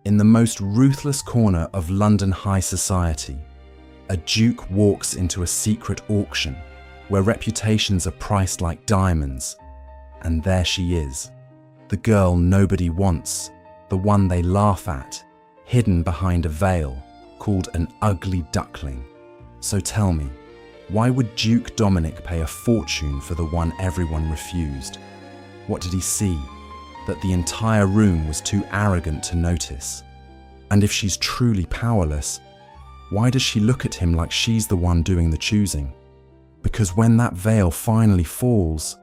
In the most ruthless corner of London high society, a duke walks into a secret auction where reputations are priced like diamonds, and there she is, the girl nobody wants, the one they laugh at, hidden behind a veil, called an ugly duckling. So tell me, why would Duke Dominic pay a fortune for the one everyone refused? What did he see? That the entire room was too arrogant to notice? And if she's truly powerless, why does she look at him like she's the one doing the choosing? Because when that veil finally falls,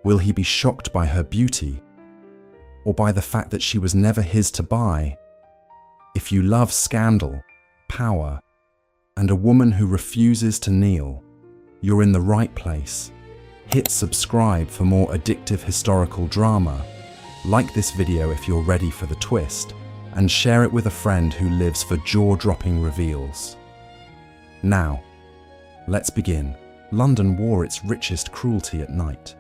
will he be shocked by her beauty? Or by the fact that she was never his to buy? If you love scandal, power, and a woman who refuses to kneel, you're in the right place. Hit subscribe for more addictive historical drama. Like this video if you're ready for the twist, and share it with a friend who lives for jaw-dropping reveals. Now, let's begin. London wore its richest cruelty at night.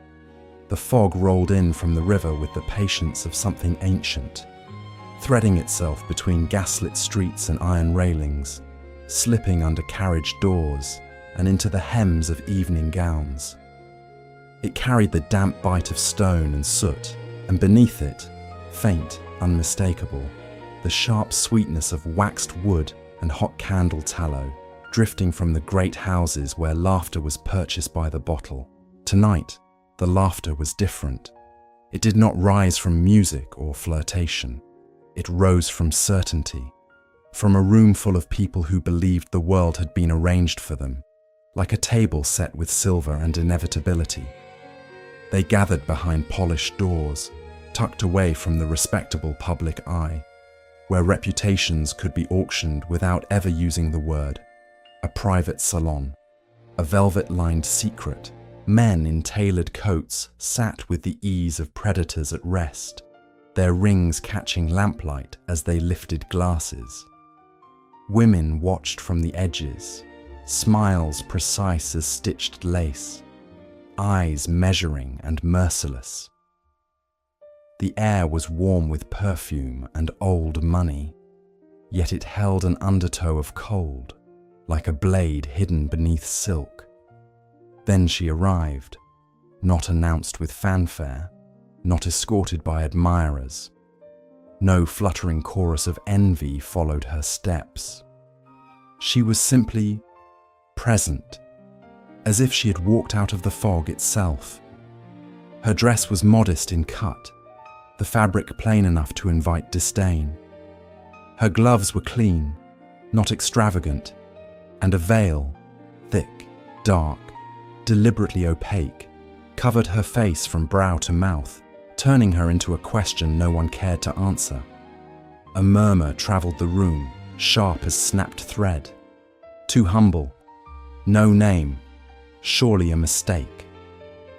The fog rolled in from the river with the patience of something ancient, threading itself between gaslit streets and iron railings, slipping under carriage doors and into the hems of evening gowns. It carried the damp bite of stone and soot, and beneath it, faint, unmistakable, the sharp sweetness of waxed wood and hot candle tallow, drifting from the great houses where laughter was purchased by the bottle. Tonight, the laughter was different. It did not rise from music or flirtation. It rose from certainty, from a room full of people who believed the world had been arranged for them, like a table set with silver and inevitability. They gathered behind polished doors, tucked away from the respectable public eye, where reputations could be auctioned without ever using the word. A private salon, a velvet-lined secret. Men in tailored coats sat with the ease of predators at rest, their rings catching lamplight as they lifted glasses. Women watched from the edges, smiles precise as stitched lace, eyes measuring and merciless. The air was warm with perfume and old money, yet it held an undertow of cold, like a blade hidden beneath silk. Then she arrived, not announced with fanfare, not escorted by admirers. No fluttering chorus of envy followed her steps. She was simply present, as if she had walked out of the fog itself. Her dress was modest in cut, the fabric plain enough to invite disdain. Her gloves were clean, not extravagant, and a veil, thick, dark, deliberately opaque, covered her face from brow to mouth, turning her into a question no one cared to answer. A murmur travelled the room, sharp as snapped thread. Too humble, no name, surely a mistake.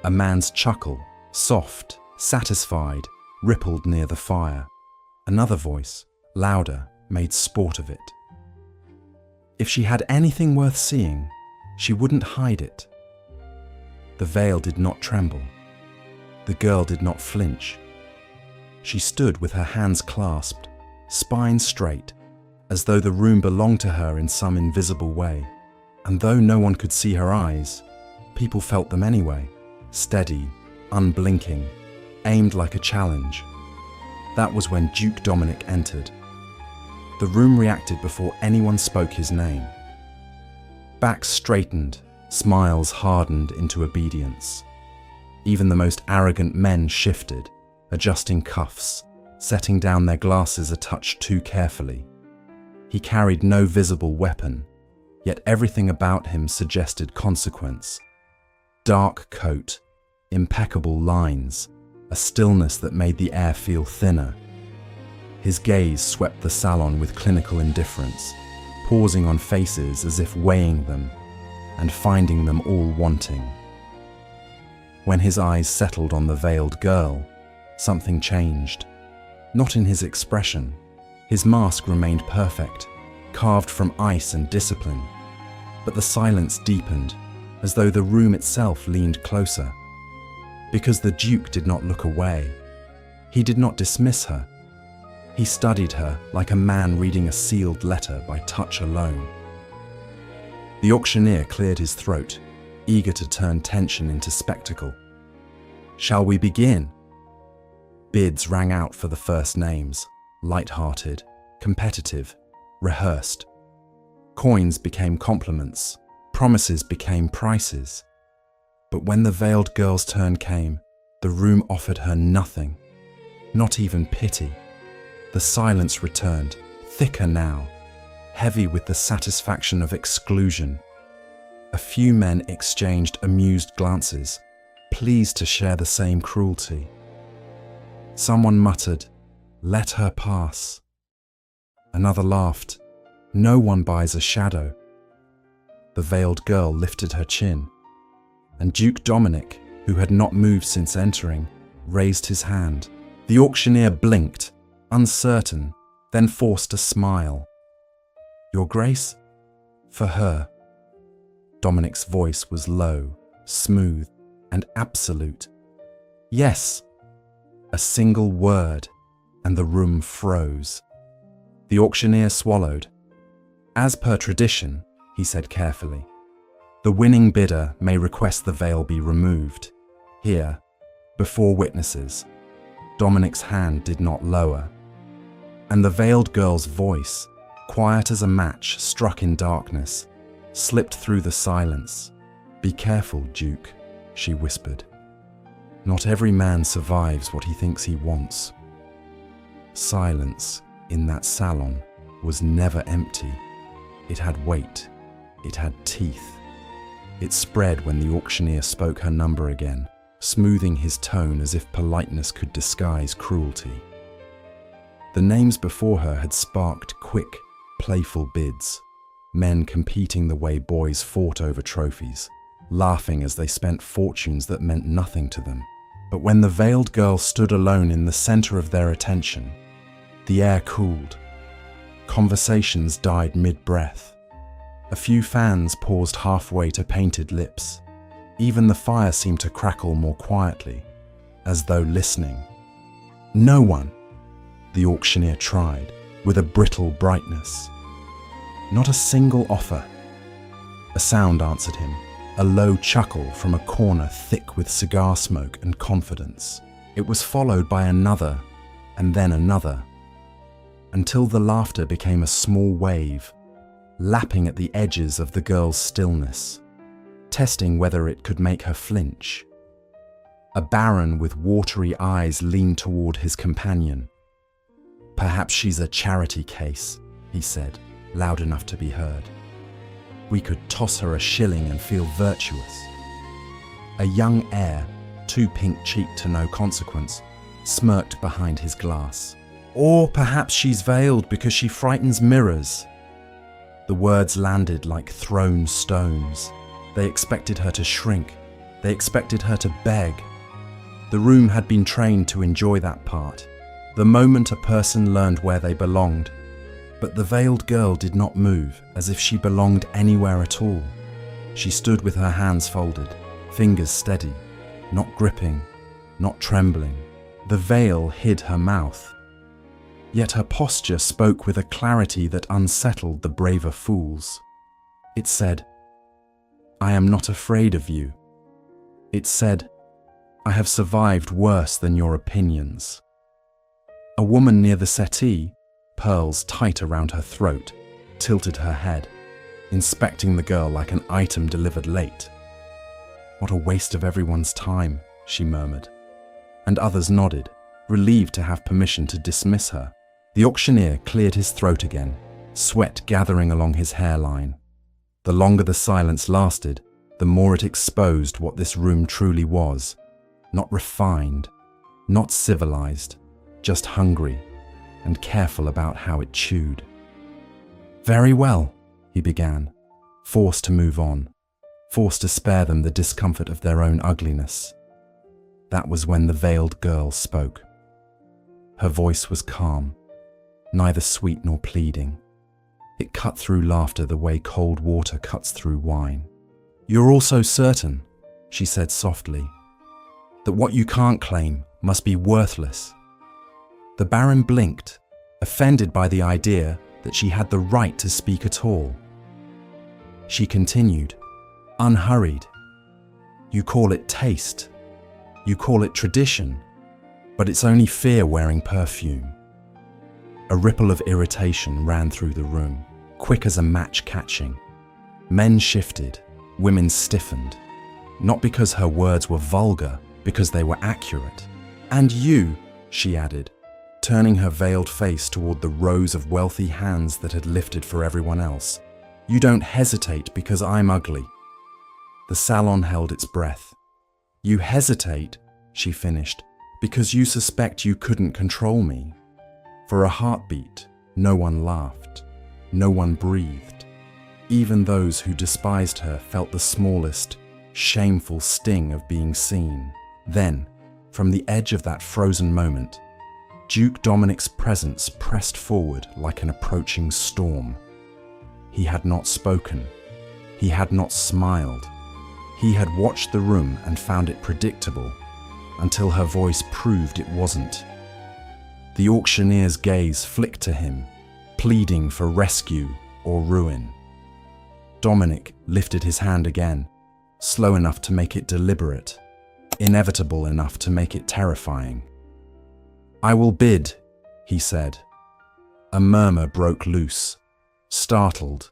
A man's chuckle, soft, satisfied, rippled near the fire. Another voice, louder, made sport of it. If she had anything worth seeing, she wouldn't hide it. The veil did not tremble. The girl did not flinch. She stood with her hands clasped, spine straight, as though the room belonged to her in some invisible way. And though no one could see her eyes, people felt them anyway, steady, unblinking, aimed like a challenge. That was when Duke Dominic entered. The room reacted before anyone spoke his name. Backs straightened, smiles hardened into obedience. Even the most arrogant men shifted, adjusting cuffs, setting down their glasses a touch too carefully. He carried no visible weapon, yet everything about him suggested consequence. Dark coat, impeccable lines, a stillness that made the air feel thinner. His gaze swept the salon with clinical indifference, pausing on faces as if weighing them, and finding them all wanting. When his eyes settled on the veiled girl, something changed. Not in his expression. His mask remained perfect, carved from ice and discipline. But the silence deepened, as though the room itself leaned closer. Because the Duke did not look away. He did not dismiss her. He studied her like a man reading a sealed letter by touch alone. The auctioneer cleared his throat, eager to turn tension into spectacle. "Shall we begin?" Bids rang out for the first names, light-hearted, competitive, rehearsed. Coins became compliments, promises became prices. But when the veiled girl's turn came, the room offered her nothing, not even pity. The silence returned, thicker now, heavy with the satisfaction of exclusion. A few men exchanged amused glances, pleased to share the same cruelty. Someone muttered, "Let her pass." Another laughed, "No one buys a shadow." The veiled girl lifted her chin, and Duke Dominic, who had not moved since entering, raised his hand. The auctioneer blinked, uncertain, then forced a smile. "Your Grace?" "For her." Dominic's voice was low, smooth, and absolute. "Yes." A single word, and the room froze. The auctioneer swallowed. "As per tradition," he said carefully, "the winning bidder may request the veil be removed. Here, before witnesses." Dominic's hand did not lower. And the veiled girl's voice, quiet as a match struck in darkness, slipped through the silence. "Be careful, Duke," she whispered. "Not every man survives what he thinks he wants." Silence in that salon was never empty. It had weight. It had teeth. It spread when the auctioneer spoke her number again, smoothing his tone as if politeness could disguise cruelty. The names before her had sparked quick, playful bids, men competing the way boys fought over trophies, laughing as they spent fortunes that meant nothing to them. But when the veiled girl stood alone in the center of their attention, the air cooled. Conversations died mid-breath. A few fans paused halfway to painted lips. Even the fire seemed to crackle more quietly, as though listening. "No one," the auctioneer tried, with a brittle brightness. "Not a single offer." A sound answered him, a low chuckle from a corner thick with cigar smoke and confidence. It was followed by another, and then another, until the laughter became a small wave, lapping at the edges of the girl's stillness, testing whether it could make her flinch. A baron with watery eyes leaned toward his companion. "Perhaps she's a charity case," he said, loud enough to be heard. "We could toss her a shilling and feel virtuous." A young heir, too pink-cheeked to no consequence, smirked behind his glass. "Or perhaps she's veiled because she frightens mirrors." The words landed like thrown stones. They expected her to shrink. They expected her to beg. The room had been trained to enjoy that part, the moment a person learned where they belonged. But the veiled girl did not move as if she belonged anywhere at all. She stood with her hands folded, fingers steady, not gripping, not trembling. The veil hid her mouth. Yet her posture spoke with a clarity that unsettled the braver fools. It said, "I am not afraid of you." It said, "I have survived worse than your opinions." A woman near the settee, pearls tight around her throat, tilted her head, inspecting the girl like an item delivered late. "What a waste of everyone's time," she murmured. And others nodded, relieved to have permission to dismiss her. The auctioneer cleared his throat again, sweat gathering along his hairline. The longer the silence lasted, the more it exposed what this room truly was. Not refined, not civilized, just hungry, and careful about how it chewed. "Very well," he began, forced to move on, forced to spare them the discomfort of their own ugliness. That was when the veiled girl spoke. Her voice was calm, neither sweet nor pleading. It cut through laughter the way cold water cuts through wine. "You're also certain," she said softly, "that what you can't claim must be worthless." The baron blinked, offended by the idea that she had the right to speak at all. She continued, unhurried. You call it taste. You call it tradition. But it's only fear wearing perfume. A ripple of irritation ran through the room, quick as a match catching. Men shifted, women stiffened. Not because her words were vulgar, because they were accurate. And you, she added, turning her veiled face toward the rows of wealthy hands that had lifted for everyone else. You don't hesitate because I'm ugly. The salon held its breath. You hesitate, she finished, because you suspect you couldn't control me. For a heartbeat, no one laughed. No one breathed. Even those who despised her felt the smallest, shameful sting of being seen. Then, from the edge of that frozen moment, Duke Dominic's presence pressed forward like an approaching storm. He had not spoken. He had not smiled. He had watched the room and found it predictable, until her voice proved it wasn't. The auctioneer's gaze flicked to him, pleading for rescue or ruin. Dominic lifted his hand again, slow enough to make it deliberate, inevitable enough to make it terrifying. I will bid, he said. A murmur broke loose, startled,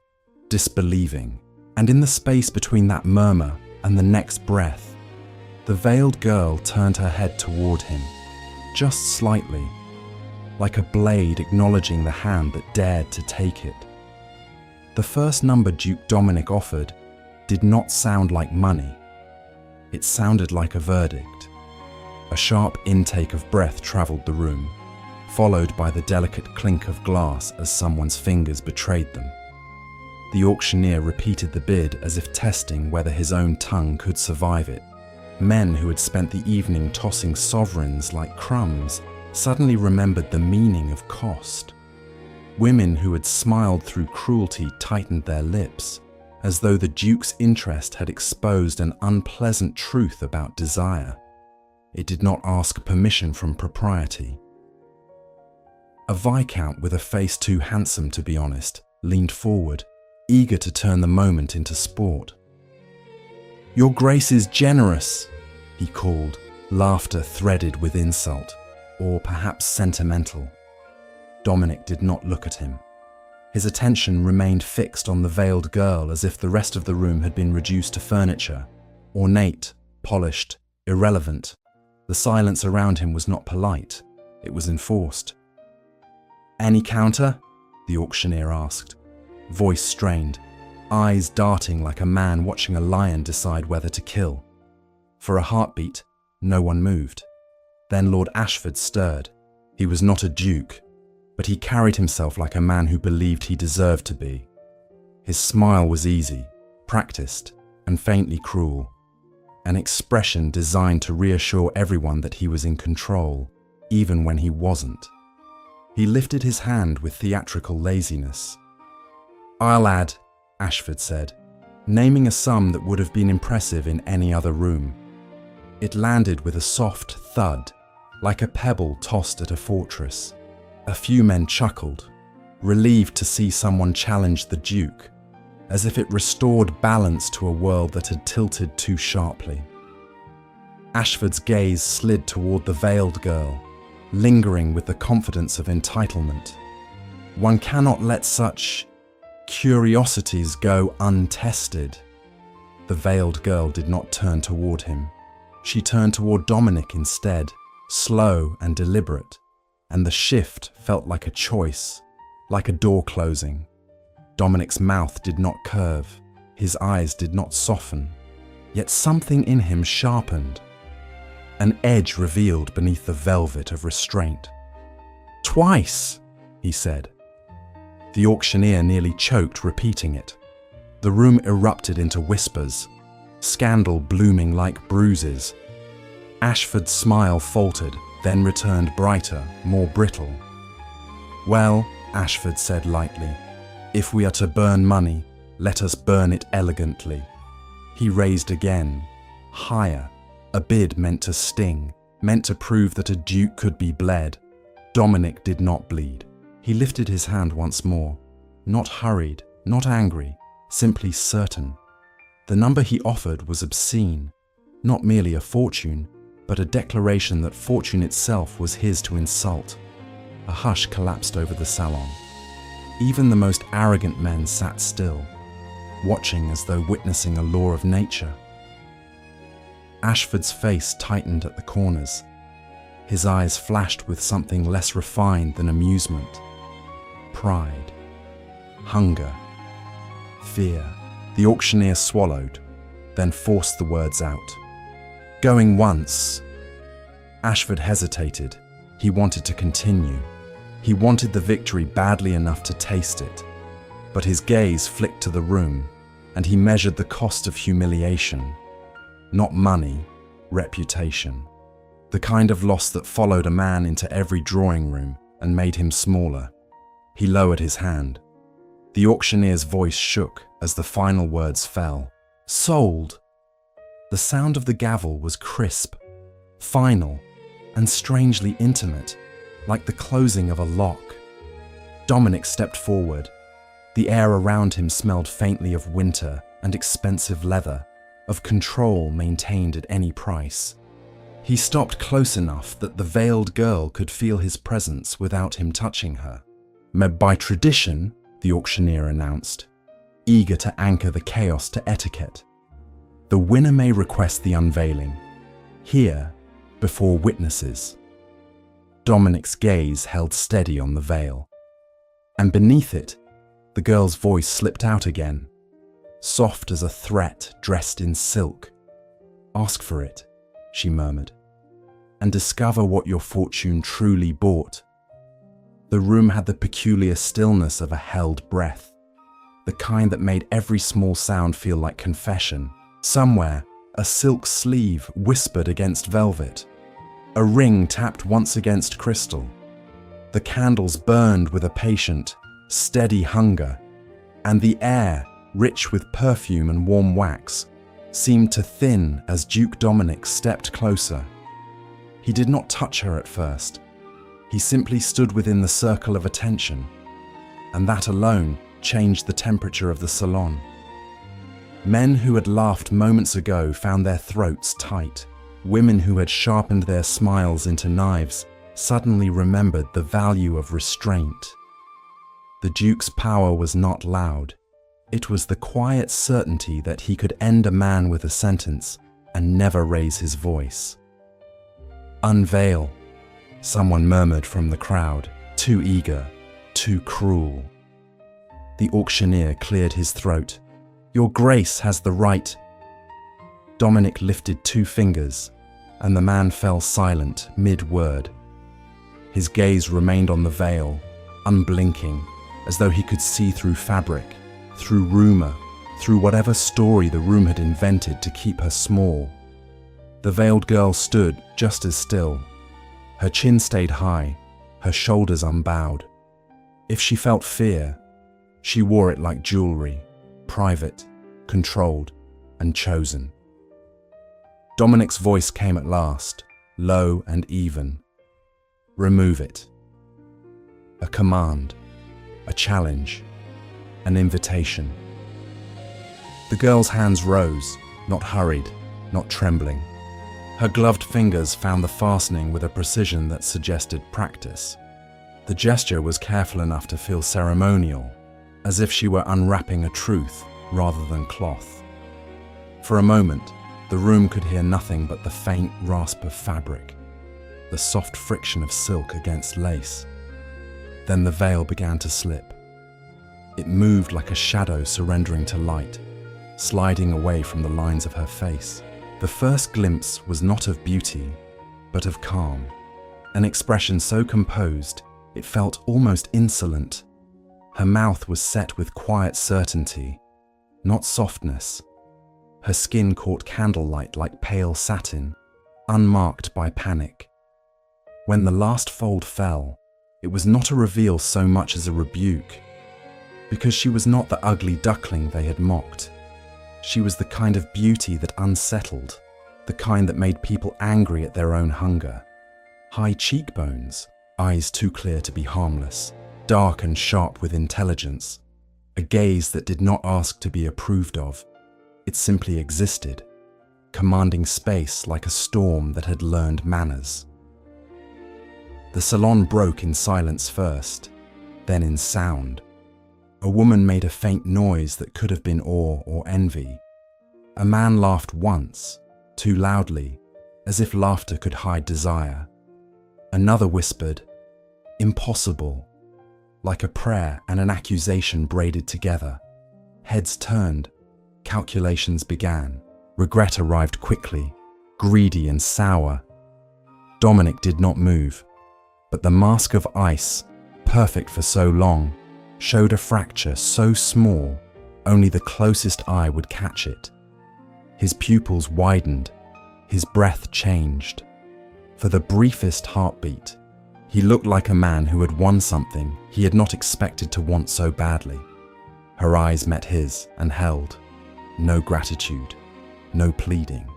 disbelieving, and in the space between that murmur and the next breath, the veiled girl turned her head toward him, just slightly, like a blade acknowledging the hand that dared to take it. The first number Duke Dominic offered did not sound like money. It sounded like a verdict. A sharp intake of breath traveled the room, followed by the delicate clink of glass as someone's fingers betrayed them. The auctioneer repeated the bid as if testing whether his own tongue could survive it. Men who had spent the evening tossing sovereigns like crumbs suddenly remembered the meaning of cost. Women who had smiled through cruelty tightened their lips, as though the Duke's interest had exposed an unpleasant truth about desire. It did not ask permission from propriety. A viscount with a face too handsome to be honest leaned forward, eager to turn the moment into sport. Your Grace is generous, he called, laughter threaded with insult, or perhaps sentimental. Dominic did not look at him. His attention remained fixed on the veiled girl as if the rest of the room had been reduced to furniture, ornate, polished, irrelevant. The silence around him was not polite, it was enforced. Any counter? The auctioneer asked, voice strained, eyes darting like a man watching a lion decide whether to kill. For a heartbeat, no one moved. Then Lord Ashford stirred. He was not a duke, but he carried himself like a man who believed he deserved to be. His smile was easy, practiced, and faintly cruel, an expression designed to reassure everyone that he was in control, even when he wasn't. He lifted his hand with theatrical laziness. I'll add, Ashford said, naming a sum that would have been impressive in any other room. It landed with a soft thud, like a pebble tossed at a fortress. A few men chuckled, relieved to see someone challenge the Duke, as if it restored balance to a world that had tilted too sharply. Ashford's gaze slid toward the veiled girl, lingering with the confidence of entitlement. One cannot let such curiosities go untested. The veiled girl did not turn toward him. She turned toward Dominic instead, slow and deliberate, and the shift felt like a choice, like a door closing. Dominic's mouth did not curve, his eyes did not soften, yet something in him sharpened. An edge revealed beneath the velvet of restraint. Twice, he said. The auctioneer nearly choked repeating it. The room erupted into whispers, scandal blooming like bruises. Ashford's smile faltered, then returned brighter, more brittle. Well, Ashford said lightly, if we are to burn money, let us burn it elegantly. He raised again, higher, a bid meant to sting, meant to prove that a duke could be bled. Dominic did not bleed. He lifted his hand once more, not hurried, not angry, simply certain. The number he offered was obscene, not merely a fortune, but a declaration that fortune itself was his to insult. A hush collapsed over the salon. Even the most arrogant men sat still, watching as though witnessing a law of nature. Ashford's face tightened at the corners. His eyes flashed with something less refined than amusement. Pride, hunger, fear. The auctioneer swallowed, then forced the words out. Going once. Ashford hesitated. He wanted to continue. He wanted the victory badly enough to taste it. But his gaze flicked to the room, and he measured the cost of humiliation. Not money, reputation. The kind of loss that followed a man into every drawing room and made him smaller. He lowered his hand. The auctioneer's voice shook as the final words fell. Sold! The sound of the gavel was crisp, final, and strangely intimate, like the closing of a lock. Dominic stepped forward. The air around him smelled faintly of winter and expensive leather, of control maintained at any price. He stopped close enough that the veiled girl could feel his presence without him touching her. By tradition, the auctioneer announced, eager to anchor the chaos to etiquette. The winner may request the unveiling, here, before witnesses. Dominic's gaze held steady on the veil. And beneath it, the girl's voice slipped out again, soft as a threat dressed in silk. Ask for it, she murmured, and discover what your fortune truly bought. The room had the peculiar stillness of a held breath, the kind that made every small sound feel like confession. Somewhere, a silk sleeve whispered against velvet. A ring tapped once against crystal. The candles burned with a patient, steady hunger, and the air, rich with perfume and warm wax, seemed to thin as Duke Dominic stepped closer. He did not touch her at first. He simply stood within the circle of attention, and that alone changed the temperature of the salon. Men who had laughed moments ago found their throats tight. Women who had sharpened their smiles into knives suddenly remembered the value of restraint. The Duke's power was not loud. It was the quiet certainty that he could end a man with a sentence and never raise his voice. Unveil, someone murmured from the crowd, too eager, too cruel. The auctioneer cleared his throat. Your Grace has the right. Dominic lifted 2 fingers, and the man fell silent mid-word. His gaze remained on the veil, unblinking, as though he could see through fabric, through rumor, through whatever story the room had invented to keep her small. The veiled girl stood just as still. Her chin stayed high, her shoulders unbowed. If she felt fear, she wore it like jewelry, private, controlled, and chosen. Dominic's voice came at last, low and even. Remove it. A command, a challenge, an invitation. The girl's hands rose, not hurried, not trembling. Her gloved fingers found the fastening with a precision that suggested practice. The gesture was careful enough to feel ceremonial, as if she were unwrapping a truth rather than cloth. For a moment, the room could hear nothing but the faint rasp of fabric, the soft friction of silk against lace. Then the veil began to slip. It moved like a shadow surrendering to light, sliding away from the lines of her face. The first glimpse was not of beauty, but of calm, an expression so composed it felt almost insolent. Her mouth was set with quiet certainty, not softness. Her skin caught candlelight like pale satin, unmarked by panic. When the last fold fell, it was not a reveal so much as a rebuke, because she was not the ugly duckling they had mocked. She was the kind of beauty that unsettled, the kind that made people angry at their own hunger. High cheekbones, eyes too clear to be harmless, dark and sharp with intelligence, a gaze that did not ask to be approved of. It simply existed, commanding space like a storm that had learned manners. The salon broke in silence first, then in sound. A woman made a faint noise that could have been awe or envy. A man laughed once, too loudly, as if laughter could hide desire. Another whispered, "Impossible," like a prayer and an accusation braided together. Heads turned, calculations began. Regret arrived quickly, greedy and sour. Dominic did not move, but the mask of ice, perfect for so long, showed a fracture so small, only the closest eye would catch it. His pupils widened, his breath changed. For the briefest heartbeat, he looked like a man who had won something he had not expected to want so badly. Her eyes met his and held. No gratitude, no pleading,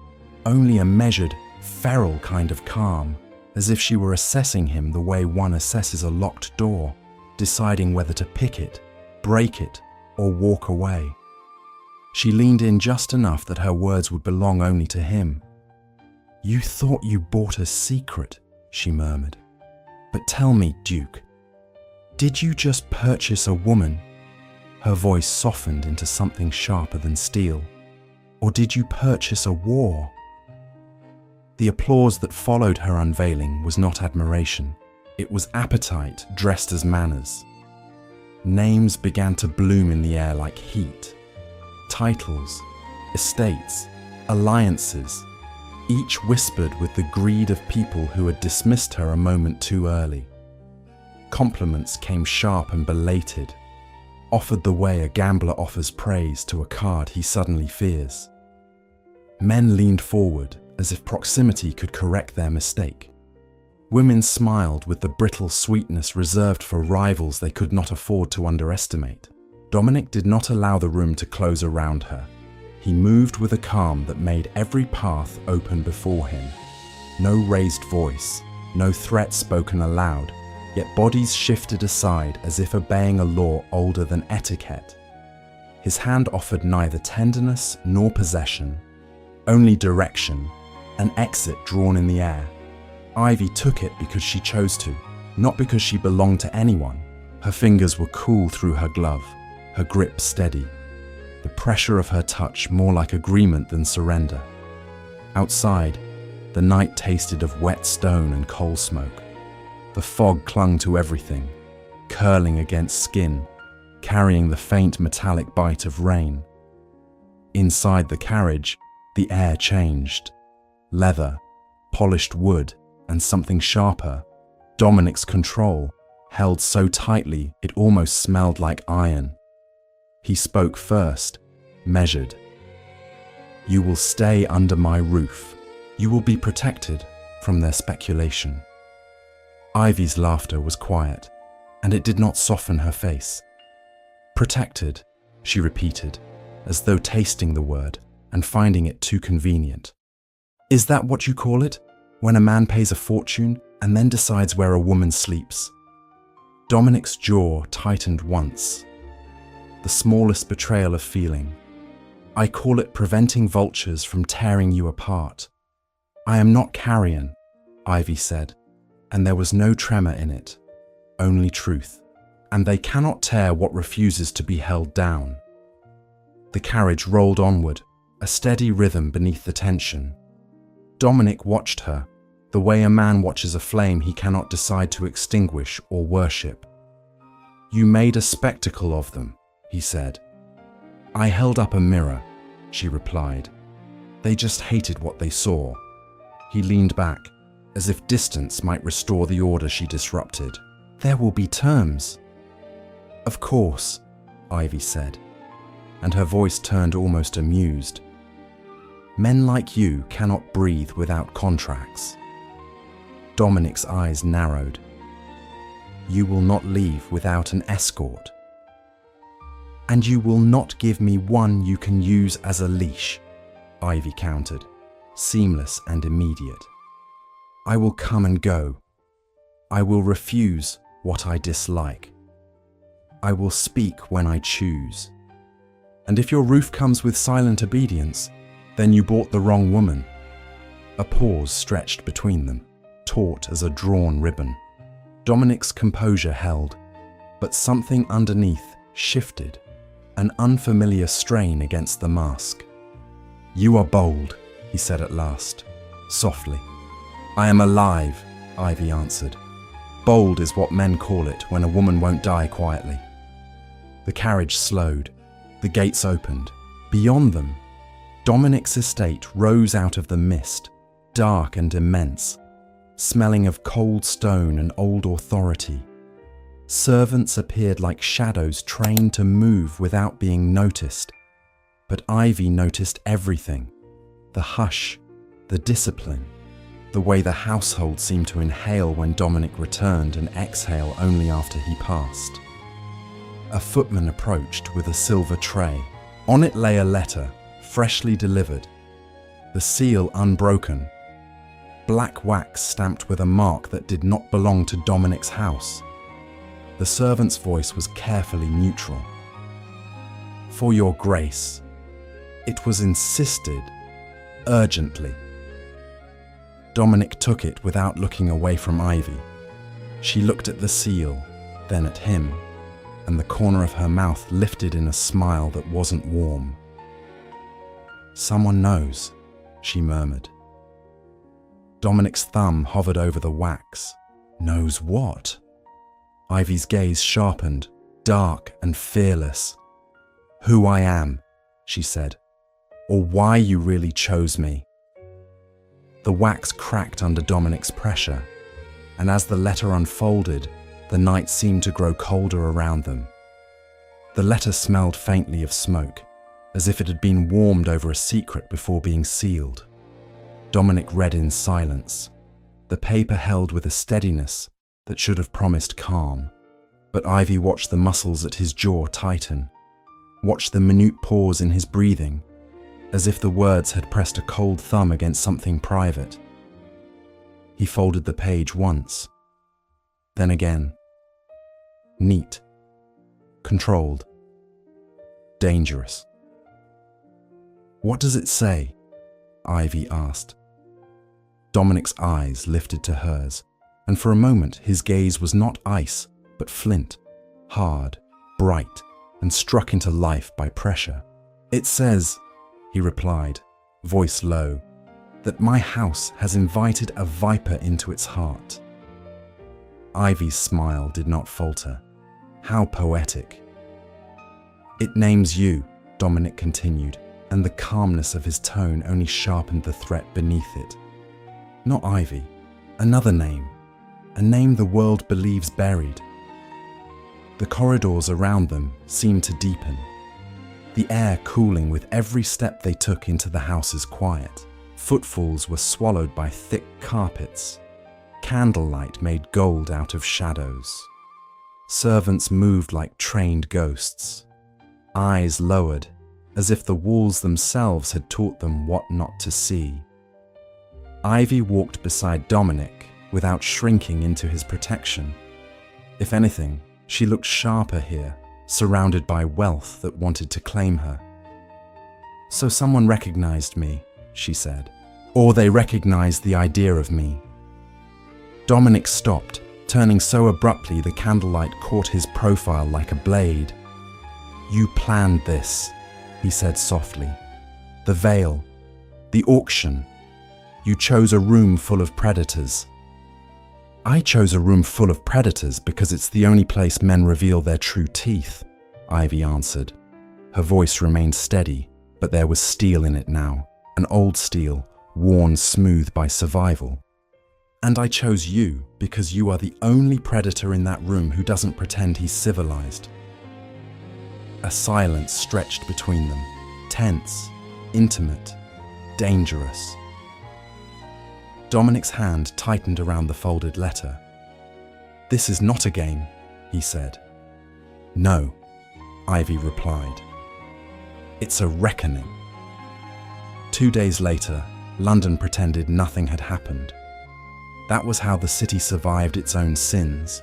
only a measured, feral kind of calm, as if she were assessing him the way one assesses a locked door, deciding whether to pick it, break it, or walk away. She leaned in just enough that her words would belong only to him. "You thought you bought a secret," she murmured. "But tell me, Duke, did you just purchase a woman?" Her voice softened into something sharper than steel. "Or did you purchase a war?" The applause that followed her unveiling was not admiration. It was appetite dressed as manners. Names began to bloom in the air like heat. Titles, estates, alliances, each whispered with the greed of people who had dismissed her a moment too early. Compliments came sharp and belated, offered the way a gambler offers praise to a card he suddenly fears. Men leaned forward as if proximity could correct their mistake. Women smiled with the brittle sweetness reserved for rivals they could not afford to underestimate. Dominic did not allow the room to close around her. He moved with a calm that made every path open before him. No raised voice, no threat spoken aloud, yet bodies shifted aside as if obeying a law older than etiquette. His hand offered neither tenderness nor possession, only direction, an exit drawn in the air. Ivy took it because she chose to, not because she belonged to anyone. Her fingers were cool through her glove, her grip steady. The pressure of her touch more like agreement than surrender. Outside, the night tasted of wet stone and coal smoke. The fog clung to everything, curling against skin, carrying the faint metallic bite of rain. Inside the carriage, the air changed. Leather, polished wood, and something sharper. Dominic's control, held so tightly it almost smelled like iron. He spoke first, measured. "You will stay under my roof. You will be protected from their speculation." Ivy's laughter was quiet, and it did not soften her face. "Protected," she repeated, as though tasting the word and finding it too convenient. "Is that what you call it, when a man pays a fortune and then decides where a woman sleeps?" Dominic's jaw tightened once. The smallest betrayal of feeling. "I call it preventing vultures from tearing you apart." "I am not carrion," Ivy said, and there was no tremor in it, only truth. "And they cannot tear what refuses to be held down." The carriage rolled onward, a steady rhythm beneath the tension. Dominic watched her, the way a man watches a flame he cannot decide to extinguish or worship. "You made a spectacle of them," he said. "I held up a mirror," she replied. "They just hated what they saw." He leaned back, as if distance might restore the order she disrupted. "There will be terms." "Of course," Ivy said, and her voice turned almost amused. "Men like you cannot breathe without contracts." Dominic's eyes narrowed. "You will not leave without an escort." "And you will not give me one you can use as a leash," Ivy countered, seamless and immediate. "I will come and go. I will refuse what I dislike." I will speak when I choose. And if your roof comes with silent obedience, then you bought the wrong woman. A pause stretched between them, taut as a drawn ribbon. Dominic's composure held, but something underneath shifted, an unfamiliar strain against the mask. You are bold, he said at last, softly. I am alive, Ivy answered. Bold is what men call it when a woman won't die quietly. The carriage slowed. The gates opened. Beyond them, Dominic's estate rose out of the mist, dark and immense, smelling of cold stone and old authority. Servants appeared like shadows trained to move without being noticed. But Ivy noticed everything. The hush, the discipline, the way the household seemed to inhale when Dominic returned and exhale only after he passed. A footman approached with a silver tray. On it lay a letter, freshly delivered, the seal unbroken, black wax stamped with a mark that did not belong to Dominic's house. The servant's voice was carefully neutral. For your grace. It was insisted, urgently. Dominic took it without looking away from Ivy. She looked at the seal, then at him, and the corner of her mouth lifted in a smile that wasn't warm. Someone knows, she murmured. Dominic's thumb hovered over the wax. Knows what? Ivy's gaze sharpened, dark and fearless. Who I am, she said, or why you really chose me. The wax cracked under Dominic's pressure, and as the letter unfolded, the night seemed to grow colder around them. The letter smelled faintly of smoke, as if it had been warmed over a secret before being sealed. Dominic read in silence, the paper held with a steadiness that should have promised calm. But Ivy watched the muscles at his jaw tighten, watched the minute pause in his breathing, as if the words had pressed a cold thumb against something private. He folded the page once, then again. Neat, controlled, dangerous. What does it say? Ivy asked. Dominic's eyes lifted to hers, and for a moment his gaze was not ice, but flint, hard, bright, and struck into life by pressure. It says, he replied, voice low, that my house has invited a viper into its heart. Ivy's smile did not falter. How poetic. It names you, Dominic continued, and the calmness of his tone only sharpened the threat beneath it. Not Ivy, another name, a name the world believes buried. The corridors around them seemed to deepen, the air cooling with every step they took into the house's quiet. Footfalls were swallowed by thick carpets. Candlelight made gold out of shadows. Servants moved like trained ghosts, eyes lowered, as if the walls themselves had taught them what not to see. Ivy walked beside Dominic without shrinking into his protection. If anything, she looked sharper here, surrounded by wealth that wanted to claim her. So someone recognized me, she said, or they recognized the idea of me. Dominic stopped, turning so abruptly the candlelight caught his profile like a blade. You planned this, he said softly. The veil, the auction. You chose a room full of predators. I chose a room full of predators because it's the only place men reveal their true teeth, Ivy answered. Her voice remained steady, but there was steel in it now, an old steel, worn smooth by survival. And I chose you because you are the only predator in that room who doesn't pretend he's civilized. A silence stretched between them, tense, intimate, dangerous. Dominic's hand tightened around the folded letter. This is not a game, he said. No, Ivy replied. It's a reckoning. 2 days later, London pretended nothing had happened. That was how the city survived its own sins,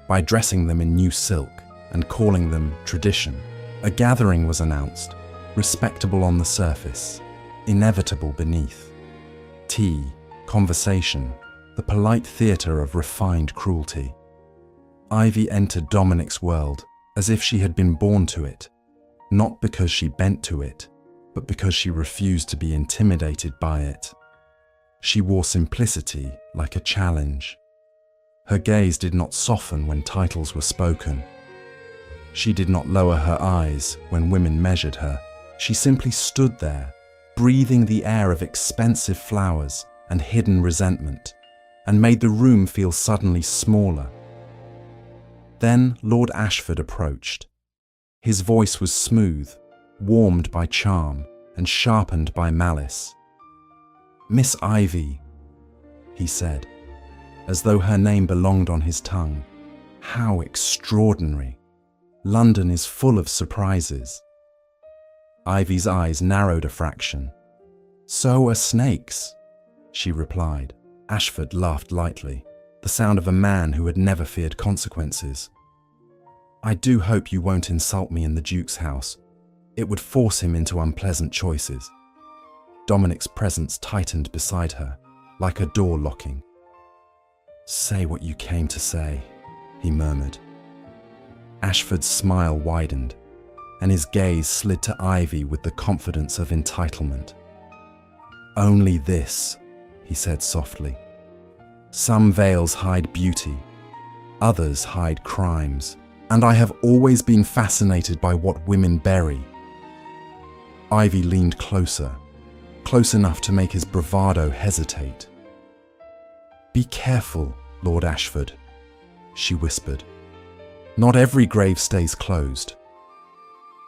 by dressing them in new silk, and calling them tradition. A gathering was announced, respectable on the surface, inevitable beneath. Tea, conversation, the polite theatre of refined cruelty. Ivy entered Dominic's world as if she had been born to it, not because she bent to it, but because she refused to be intimidated by it. She wore simplicity like a challenge. Her gaze did not soften when titles were spoken. She did not lower her eyes when women measured her. She simply stood there, breathing the air of expensive flowers and hidden resentment, and made the room feel suddenly smaller. Then Lord Ashford approached. His voice was smooth, warmed by charm and sharpened by malice. "Miss Ivy," he said, as though her name belonged on his tongue. "How extraordinary! London is full of surprises." Ivy's eyes narrowed a fraction. "So are snakes," she replied. Ashford laughed lightly, the sound of a man who had never feared consequences. "I do hope you won't insult me in the Duke's house. It would force him into unpleasant choices." Dominic's presence tightened beside her, like a door locking. "Say what you came to say," he murmured. Ashford's smile widened, and his gaze slid to Ivy with the confidence of entitlement. "Only this," he said softly. "Some veils hide beauty, others hide crimes, and I have always been fascinated by what women bury." Ivy leaned closer, close enough to make his bravado hesitate. "Be careful, Lord Ashford," she whispered. "Not every grave stays closed."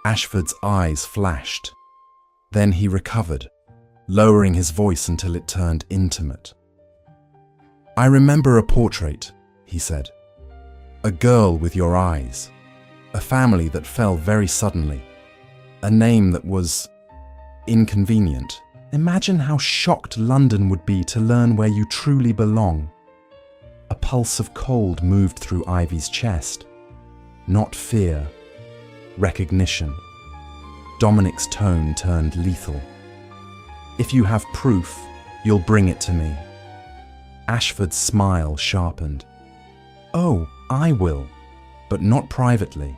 Ashford's eyes flashed. Then he recovered, lowering his voice until it turned intimate. "I remember a portrait," he said. "A girl with your eyes. A family that fell very suddenly. A name that was inconvenient. Imagine how shocked London would be to learn where you truly belong." A pulse of cold moved through Ivy's chest. Not fear, recognition. Dominic's tone turned lethal. "If you have proof, you'll bring it to me." Ashford's smile sharpened. "Oh, I will, but not privately.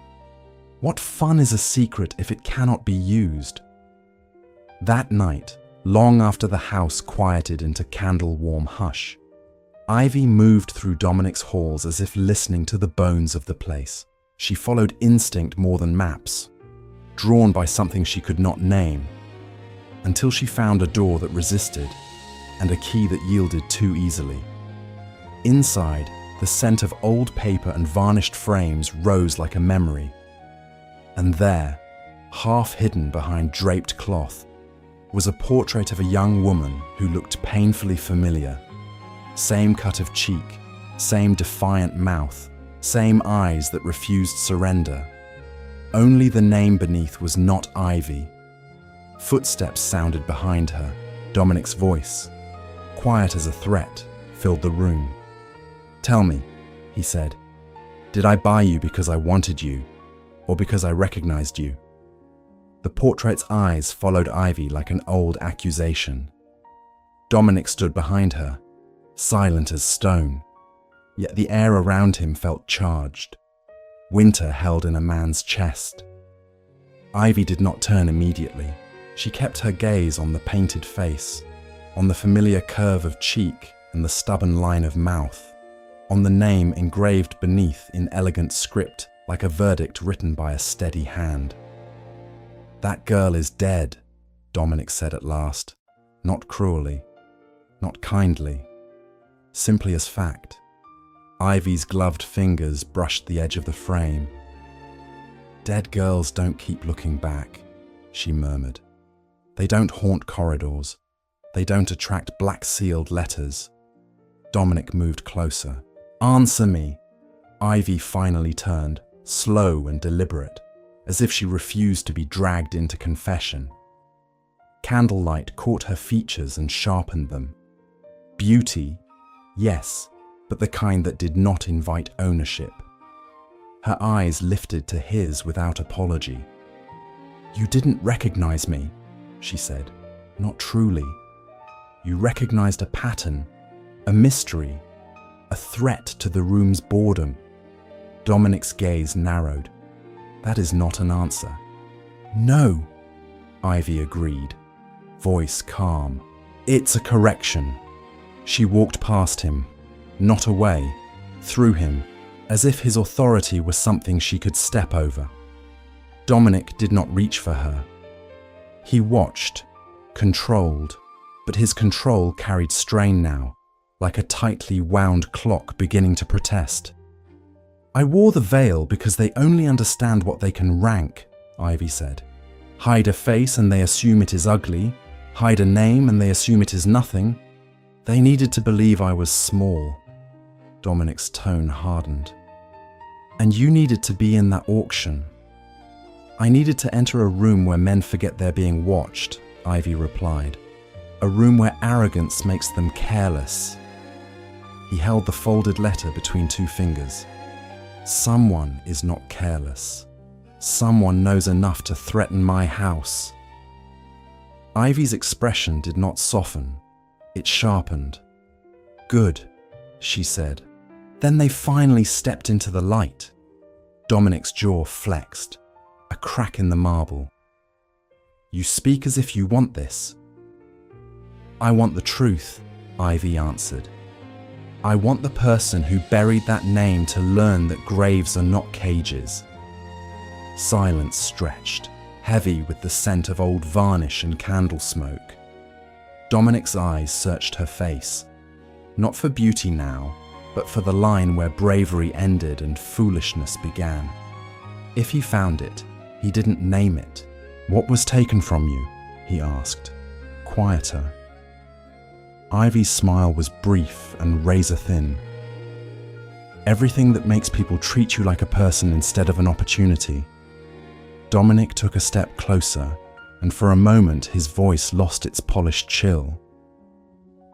What fun is a secret if it cannot be used?" That night, long after the house quieted into candle-warm hush, Ivy moved through Dominic's halls as if listening to the bones of the place. She followed instinct more than maps, drawn by something she could not name, until she found a door that resisted and a key that yielded too easily. Inside, the scent of old paper and varnished frames rose like a memory. And there, half hidden behind draped cloth, was a portrait of a young woman who looked painfully familiar. Same cut of cheek, same defiant mouth, same eyes that refused surrender. Only the name beneath was not Ivy. Footsteps sounded behind her. Dominic's voice, quiet as a threat, filled the room. "Tell me," he said, "did I buy you because I wanted you, or because I recognized you?" The portrait's eyes followed Ivy like an old accusation. Dominic stood behind her, silent as stone, yet the air around him felt charged. Winter held in a man's chest. Ivy did not turn immediately. She kept her gaze on the painted face, on the familiar curve of cheek and the stubborn line of mouth, on the name engraved beneath in elegant script like a verdict written by a steady hand. "That girl is dead," Dominic said at last, not cruelly, not kindly, simply as fact. Ivy's gloved fingers brushed the edge of the frame. "Dead girls don't keep looking back," she murmured. "They don't haunt corridors. They don't attract black-sealed letters." Dominic moved closer. "Answer me." Ivy finally turned, slow and deliberate, as if she refused to be dragged into confession. Candlelight caught her features and sharpened them. Beauty, yes, but the kind that did not invite ownership. Her eyes lifted to his without apology. "You didn't recognize me," she said. "Not truly. You recognized a pattern, a mystery, a threat to the room's boredom." Dominic's gaze narrowed. "That is not an answer." "No," Ivy agreed, voice calm. "It's a correction." She walked past him, not away, through him, as if his authority was something she could step over. Dominic did not reach for her. He watched, controlled, but his control carried strain now, like a tightly wound clock beginning to protest. "I wore the veil because they only understand what they can rank," Ivy said. "Hide a face and they assume it is ugly. Hide a name and they assume it is nothing. They needed to believe I was small." Dominic's tone hardened. "And you needed to be in that auction." "I needed to enter a room where men forget they're being watched," Ivy replied. "A room where arrogance makes them careless." He held the folded letter between two fingers. "Someone is not careless. Someone knows enough to threaten my house." Ivy's expression did not soften. It sharpened. "Good," she said. "Then they finally stepped into the light." Dominic's jaw flexed, a crack in the marble. "You speak as if you want this." "I want the truth," Ivy answered. "I want the person who buried that name to learn that graves are not cages." Silence stretched, heavy with the scent of old varnish and candle smoke. Dominic's eyes searched her face, not for beauty now, but for the line where bravery ended and foolishness began. If he found it, he didn't name it. "What was taken from you?" he asked, quieter. Ivy's smile was brief and razor-thin. "Everything that makes people treat you like a person instead of an opportunity." Dominic took a step closer, and for a moment his voice lost its polished chill.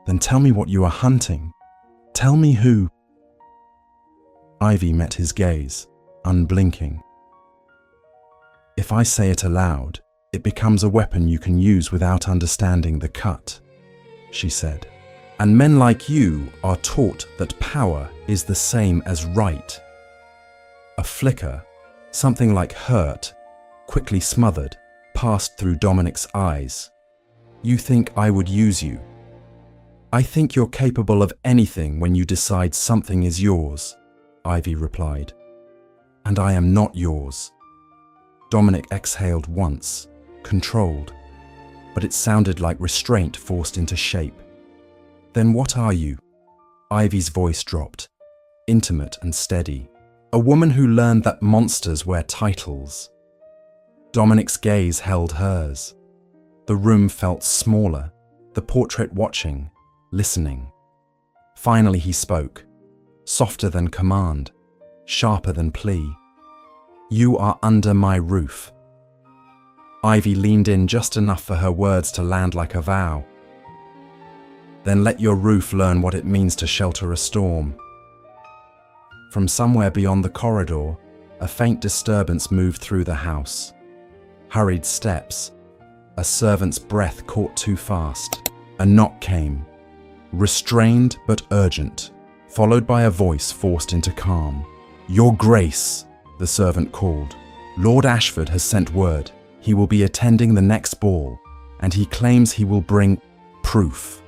"Then tell me what you are hunting. Tell me who." Ivy met his gaze, unblinking. "If I say it aloud, it becomes a weapon you can use without understanding the cut," she said. "And men like you are taught that power is the same as right." A flicker, something like hurt, quickly smothered, passed through Dominic's eyes. "You think I would use you?" "I think you're capable of anything when you decide something is yours," Ivy replied. "And I am not yours." Dominic exhaled once, controlled, but it sounded like restraint forced into shape. "Then what are you?" Ivy's voice dropped, intimate and steady. "A woman who learned that monsters wear titles." Dominic's gaze held hers. The room felt smaller, the portrait watching, listening. Finally he spoke, softer than command, sharper than plea. "You are under my roof." Ivy leaned in just enough for her words to land like a vow. "Then let your roof learn what it means to shelter a storm." From somewhere beyond the corridor, a faint disturbance moved through the house. Hurried steps, a servant's breath caught too fast. A knock came, restrained but urgent, followed by a voice forced into calm. "Your Grace," the servant called. "Lord Ashford has sent word. He will be attending the next ball, and he claims he will bring proof."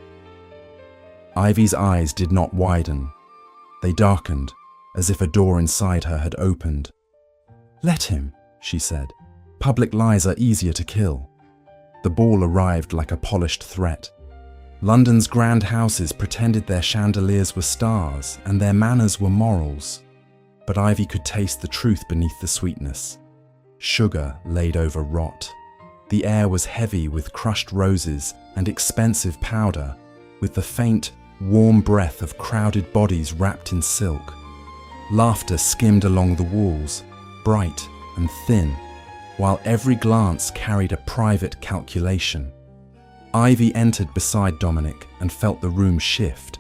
Ivy's eyes did not widen. They darkened, as if a door inside her had opened. "Let him," she said. "Public lies are easier to kill." The ball arrived like a polished threat. London's grand houses pretended their chandeliers were stars and their manners were morals. But Ivy could taste the truth beneath the sweetness. Sugar laid over rot. The air was heavy with crushed roses and expensive powder, with the faint, warm breath of crowded bodies wrapped in silk. Laughter skimmed along the walls, bright and thin, while every glance carried a private calculation. Ivy entered beside Dominic and felt the room shift,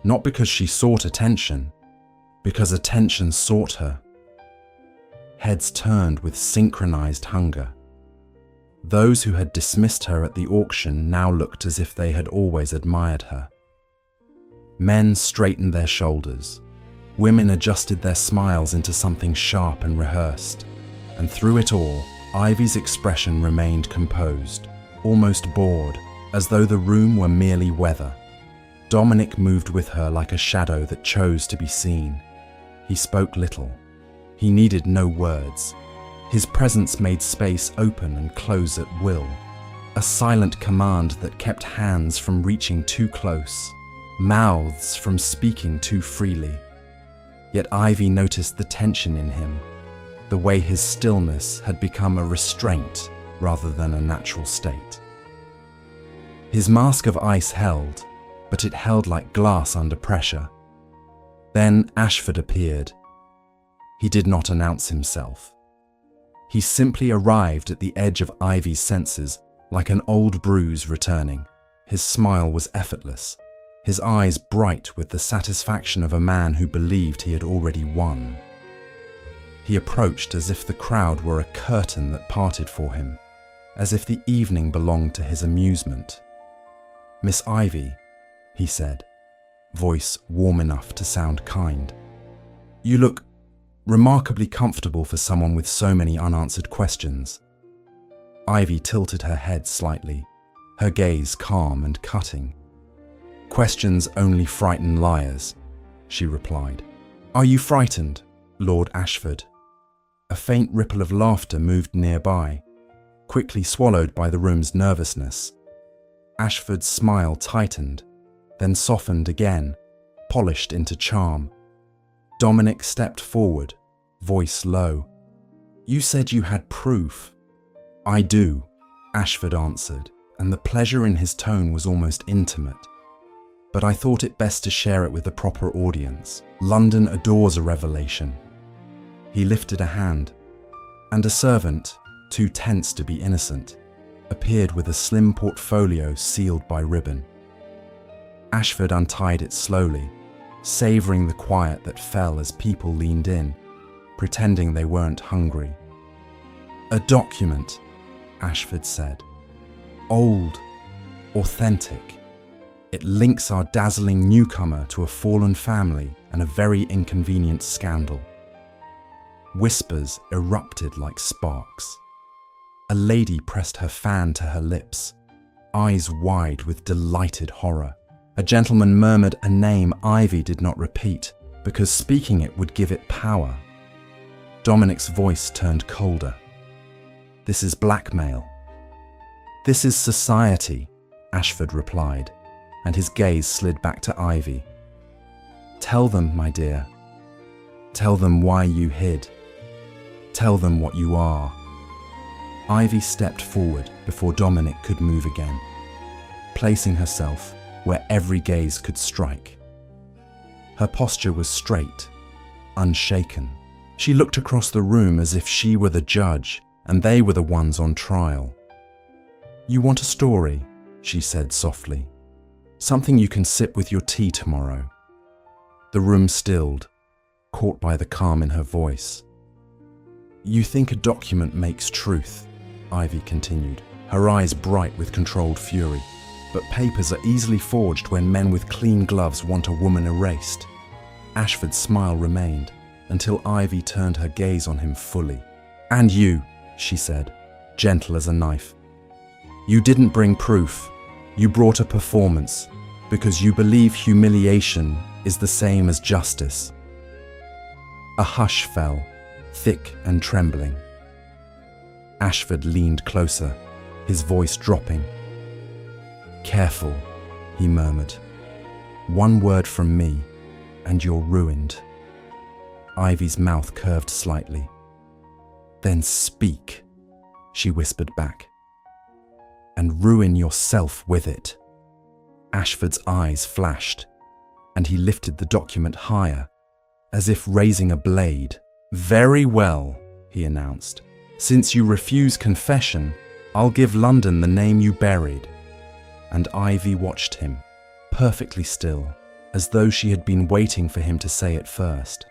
not because she sought attention, because attention sought her. heads turned with synchronized hunger. Those who had dismissed her at the auction now looked as if they had always admired her. Men straightened their shoulders. Women adjusted their smiles into something sharp and rehearsed. And through it all, Ivy's expression remained composed, almost bored, as though the room were merely weather. Dominic moved with her like a shadow that chose to be seen. He spoke little. He needed no words. His presence made space open and close at will, a silent command that kept hands from reaching too close, mouths from speaking too freely. Yet Ivy noticed the tension in him, the way his stillness had become a restraint rather than a natural state. His mask of ice held, but it held like glass under pressure. Then Ashford appeared. He did not announce himself. He simply arrived at the edge of Ivy's senses like an old bruise returning. His smile was effortless, his eyes bright with the satisfaction of a man who believed he had already won. He approached as if the crowd were a curtain that parted for him, as if the evening belonged to his amusement. "Miss Ivy," he said, voice warm enough to sound kind. "You look remarkably comfortable for someone with so many unanswered questions." Ivy tilted her head slightly, her gaze calm and cutting. "Questions only frighten liars," she replied. "Are you frightened, Lord Ashford?" A faint ripple of laughter moved nearby, quickly swallowed by the room's nervousness. Ashford's smile tightened, then softened again, polished into charm. Dominic stepped forward, voice low. "You said you had proof." "I do," Ashford answered, and the pleasure in his tone was almost intimate. "But I thought it best to share it with the proper audience. London adores a revelation." He lifted a hand, and a servant, too tense to be innocent, appeared with a slim portfolio sealed by ribbon. Ashford untied it slowly, savouring the quiet that fell as people leaned in, pretending they weren't hungry. "A document," Ashford said. "Old, authentic. It links our dazzling newcomer to a fallen family and a very inconvenient scandal." Whispers erupted like sparks. A lady pressed her fan to her lips, eyes wide with delighted horror. A gentleman murmured a name Ivy did not repeat, because speaking it would give it power. Dominic's voice turned colder. "This is blackmail." "This is society," Ashford replied, and his gaze slid back to Ivy. "Tell them, my dear. Tell them why you hid. Tell them what you are." Ivy stepped forward before Dominic could move again, placing herself where every gaze could strike. Her posture was straight, unshaken. She looked across the room as if she were the judge and they were the ones on trial. "You want a story," she said softly. "Something you can sip with your tea tomorrow." The room stilled, caught by the calm in her voice. "You think a document makes truth," Ivy continued, her eyes bright with controlled fury. "But papers are easily forged when men with clean gloves want a woman erased." Ashford's smile remained until Ivy turned her gaze on him fully. "And you," she said, gentle as a knife. "You didn't bring proof. You brought a performance, because you believe humiliation is the same as justice." A hush fell, thick and trembling. Ashford leaned closer, his voice dropping. "Careful," he murmured. "One word from me, and you're ruined." Ivy's mouth curved slightly. "Then speak," she whispered back. "And ruin yourself with it." Ashford's eyes flashed, and he lifted the document higher, as if raising a blade. "Very well," he announced. "Since you refuse confession, I'll give London the name you buried." And Ivy watched him, perfectly still, as though she had been waiting for him to say it first.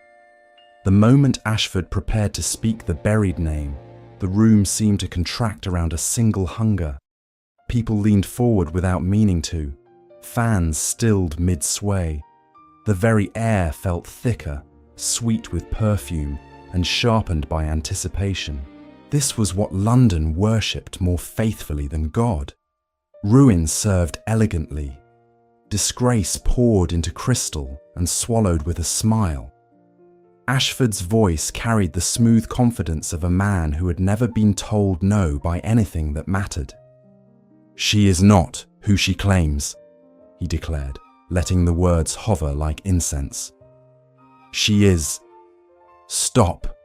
The moment Ashford prepared to speak the buried name, the room seemed to contract around a single hunger. People leaned forward without meaning to. Fans stilled mid-sway. The very air felt thicker, sweet with perfume, and sharpened by anticipation. This was what London worshipped more faithfully than God. Ruin served elegantly. Disgrace poured into crystal and swallowed with a smile. Ashford's voice carried the smooth confidence of a man who had never been told no by anything that mattered. "She is not who she claims," he declared, letting the words hover like incense. "She is..." "Stop!"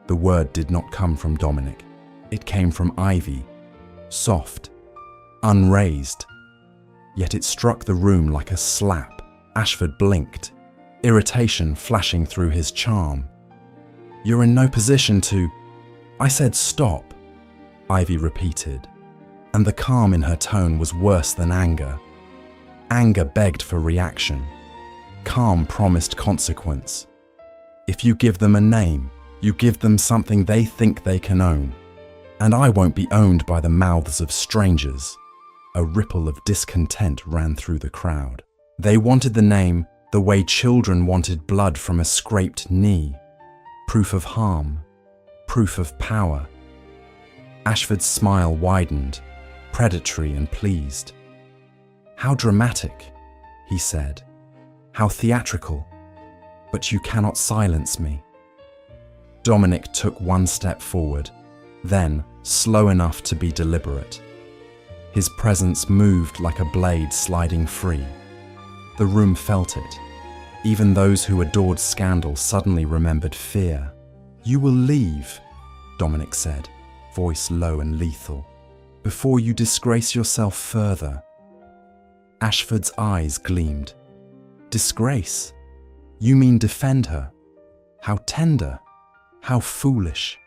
The word did not come from Dominic. It came from Ivy, soft, unraised. Yet it struck the room like a slap. Ashford blinked, irritation flashing through his charm. "You're in no position to..." "I said stop," Ivy repeated, and the calm in her tone was worse than anger. Anger begged for reaction. Calm promised consequence. If you give them a name, you give them something they think they can own. And I won't be owned by the mouths of strangers. A ripple of discontent ran through the crowd. They wanted the name the way children wanted blood from a scraped knee. Proof of harm. Proof of power. Ashford's smile widened, predatory and pleased. "How dramatic," he said. "How theatrical. But you cannot silence me." Dominic took one step forward, then slow enough to be deliberate. His presence moved like a blade sliding free. The room felt it. Even those who adored scandal suddenly remembered fear. "You will leave," Dominic said, voice low and lethal, "before you disgrace yourself further." Ashford's eyes gleamed. "Disgrace? You mean defend her? How tender, how foolish."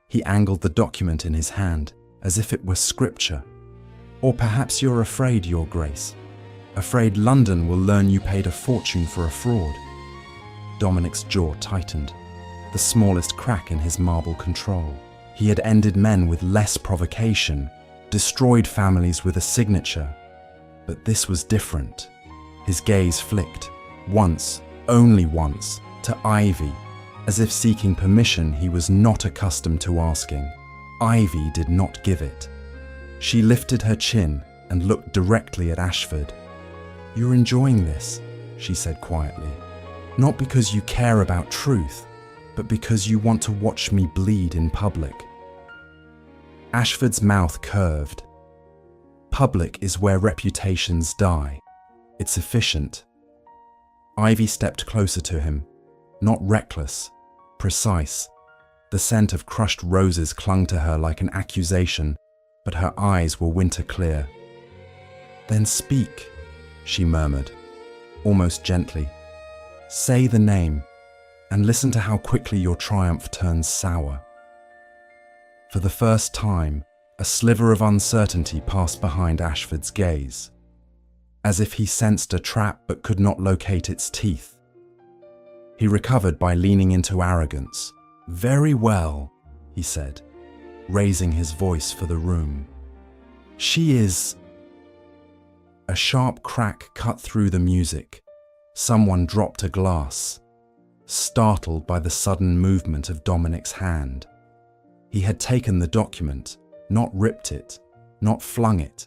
He angled the document in his hand as if it were scripture. "Or perhaps you're afraid, Your Grace. Afraid London will learn you paid a fortune for a fraud." Dominic's jaw tightened, the smallest crack in his marble control. He had ended men with less provocation, destroyed families with a signature. But this was different. His gaze flicked, once, only once, to Ivy, as if seeking permission he was not accustomed to asking. Ivy did not give it. She lifted her chin and looked directly at Ashford. "You're enjoying this," she said quietly. "Not because you care about truth, but because you want to watch me bleed in public." Ashford's mouth curved. Public is where reputations die. It's efficient. Ivy stepped closer to him, not reckless, precise. The scent of crushed roses clung to her like an accusation, but her eyes were winter clear. "Then speak," she murmured, almost gently. "Say the name, and listen to how quickly your triumph turns sour." For the first time, a sliver of uncertainty passed behind Ashford's gaze, as if he sensed a trap but could not locate its teeth. He recovered by leaning into arrogance. "Very well," he said, raising his voice for the room. "She is..." A sharp crack cut through the music. Someone dropped a glass, startled by the sudden movement of Dominic's hand. He had taken the document, not ripped it, not flung it,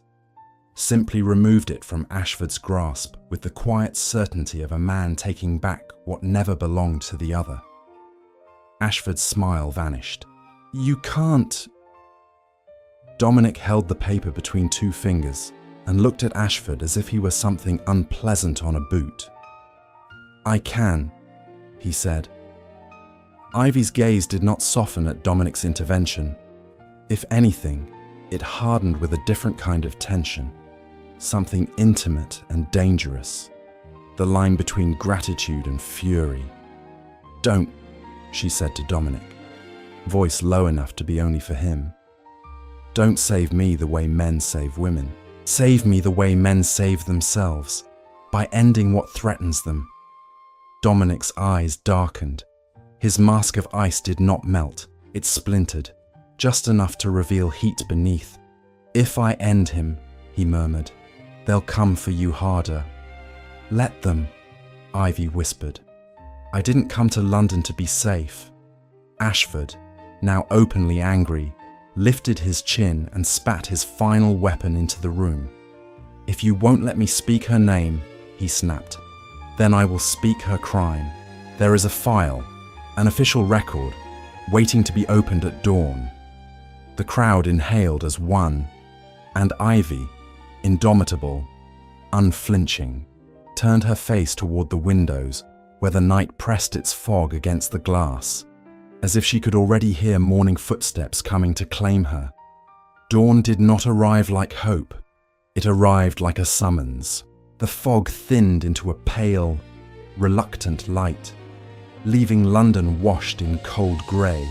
simply removed it from Ashford's grasp with the quiet certainty of a man taking back what never belonged to the other. Ashford's smile vanished. "You can't..." Dominic held the paper between two fingers and looked at Ashford as if he were something unpleasant on a boot. "I can," he said. Ivy's gaze did not soften at Dominic's intervention. If anything, it hardened with a different kind of tension, something intimate and dangerous, the line between gratitude and fury. "Don't," she said to Dominic, voice low enough to be only for him. "Don't save me the way men save women. Save me the way men save themselves, by ending what threatens them." Dominic's eyes darkened, His mask of ice did not melt, it splintered, just enough to reveal heat beneath. "If I end him," he murmured, "they'll come for you harder." "Let them," Ivy whispered. "I didn't come to London to be safe." Ashford, now openly angry, lifted his chin and spat his final weapon into the room. "If you won't let me speak her name," he snapped, "then I will speak her crime. There is a file, an official record, waiting to be opened at dawn." The crowd inhaled as one, and Ivy, indomitable, unflinching, turned her face toward the windows where the night pressed its fog against the glass, as if she could already hear morning footsteps coming to claim her. Dawn did not arrive like hope, it arrived like a summons. The fog thinned into a pale, reluctant light, leaving London washed in cold grey,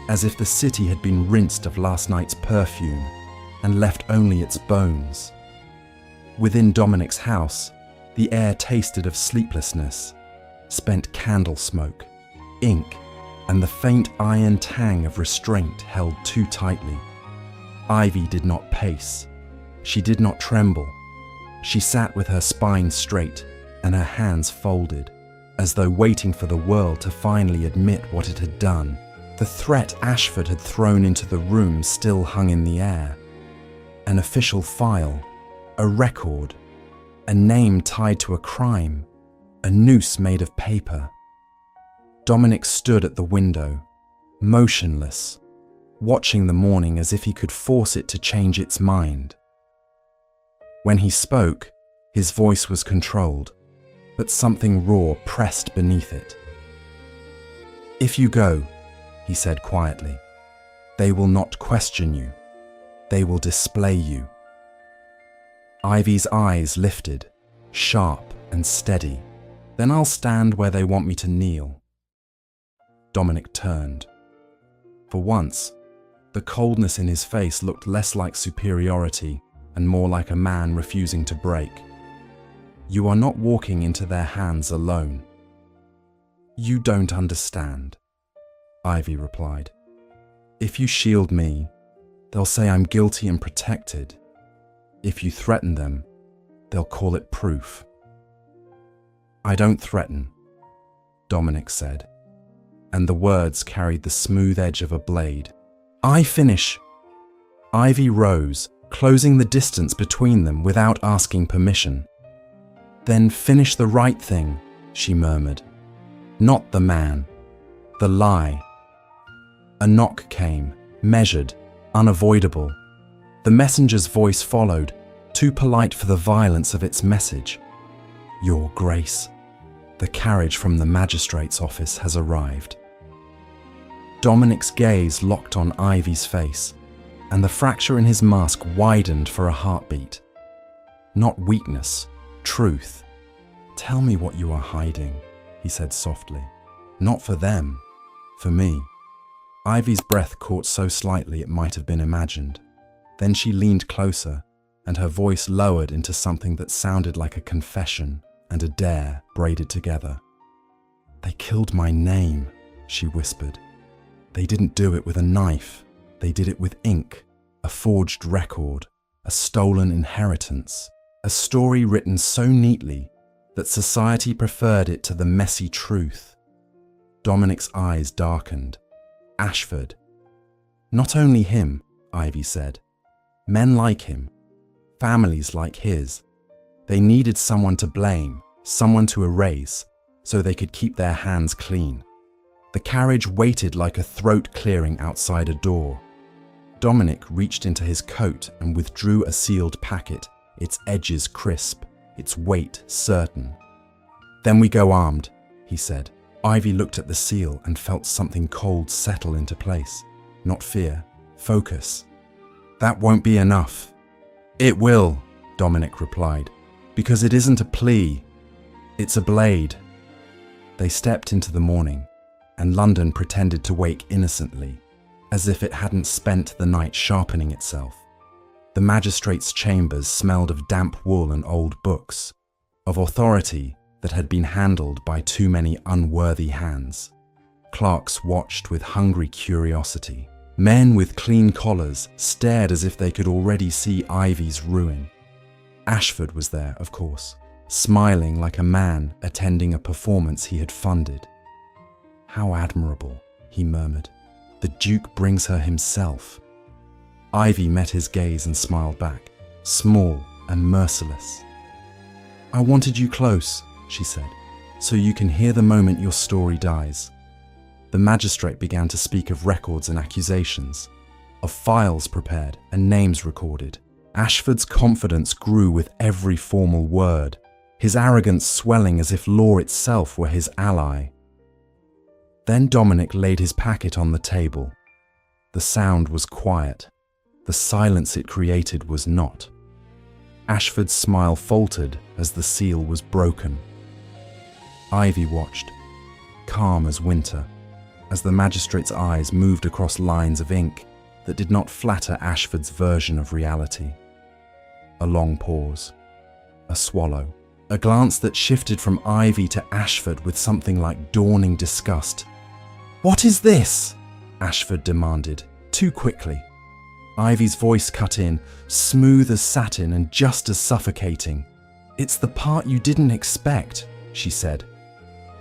as if the city had been rinsed of last night's perfume and left only its bones. Within Dominic's house, the air tasted of sleeplessness, spent candle smoke, ink, and the faint iron tang of restraint held too tightly. Ivy did not pace. She did not tremble. She sat with her spine straight and her hands folded, as though waiting for the world to finally admit what it had done. The threat Ashford had thrown into the room still hung in the air. An official file, a record, a name tied to a crime, a noose made of paper. Dominic stood at the window, motionless, watching the morning as if he could force it to change its mind. When he spoke, his voice was controlled, but something raw pressed beneath it. "If you go," he said quietly, "they will not question you. They will display you." Ivy's eyes lifted, sharp and steady. "Then I'll stand where they want me to kneel." Dominic turned. For once, the coldness in his face looked less like superiority and more like a man refusing to break. "You are not walking into their hands alone." "You don't understand," Ivy replied. "If you shield me, they'll say I'm guilty and protected. If you threaten them, they'll call it proof." "I don't threaten," Dominic said, and the words carried the smooth edge of a blade. "I finish." Ivy rose, closing the distance between them without asking permission. "Then finish the right thing," she murmured. "Not the man, the lie." A knock came, measured, unavoidable. The messenger's voice followed, too polite for the violence of its message. "Your Grace, the carriage from the magistrate's office has arrived." Dominic's gaze locked on Ivy's face, and the fracture in his mask widened for a heartbeat. "Not weakness, truth. Tell me what you are hiding," he said softly. "Not for them, for me." Ivy's breath caught so slightly it might have been imagined. Then she leaned closer, and her voice lowered into something that sounded like a confession and a dare braided together. "They killed my name," she whispered. "They didn't do it with a knife. They did it with ink, a forged record, a stolen inheritance, a story written so neatly that society preferred it to the messy truth." Dominic's eyes darkened. "Ashford." "Not only him," Ivy said. "Men like him, families like his. They needed someone to blame, someone to erase, so they could keep their hands clean." The carriage waited like a throat clearing outside a door. Dominic reached into his coat and withdrew a sealed packet, its edges crisp, its weight certain. "Then we go armed," he said. Ivy looked at the seal and felt something cold settle into place. Not fear, focus. "That won't be enough." "It will," Dominic replied, "because it isn't a plea. It's a blade." They stepped into the morning, and London pretended to wake innocently, as if it hadn't spent the night sharpening itself. The magistrate's chambers smelled of damp wool and old books, of authority that had been handled by too many unworthy hands. Clerks watched with hungry curiosity. Men with clean collars stared as if they could already see Ivy's ruin. Ashford was there, of course, smiling like a man attending a performance he had funded. "How admirable," he murmured. "The Duke brings her himself." Ivy met his gaze and smiled back, small and merciless. "I wanted you close," she said, "so you can hear the moment your story dies." The magistrate began to speak of records and accusations, of files prepared and names recorded. Ashford's confidence grew with every formal word, his arrogance swelling as if law itself were his ally. Then Dominic laid his packet on the table. The sound was quiet. The silence it created was not. Ashford's smile faltered as the seal was broken. Ivy watched, calm as winter, as the magistrate's eyes moved across lines of ink that did not flatter Ashford's version of reality. A long pause, a swallow, a glance that shifted from Ivy to Ashford with something like dawning disgust. "What is this?" Ashford demanded, too quickly. Ivy's voice cut in, smooth as satin and just as suffocating. "It's the part you didn't expect," she said.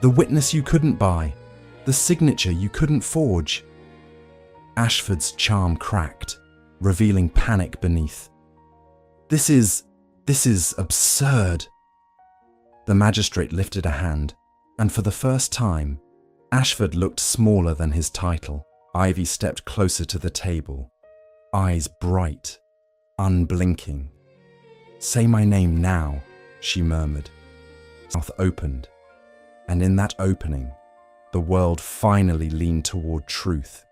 "The witness you couldn't buy. The signature you couldn't forge." Ashford's charm cracked, revealing panic beneath. This is absurd." The magistrate lifted a hand, and for the first time, Ashford looked smaller than his title. Ivy stepped closer to the table, eyes bright, unblinking. "Say my name now," she murmured. Mouth opened, and in that opening, the world finally leaned toward truth.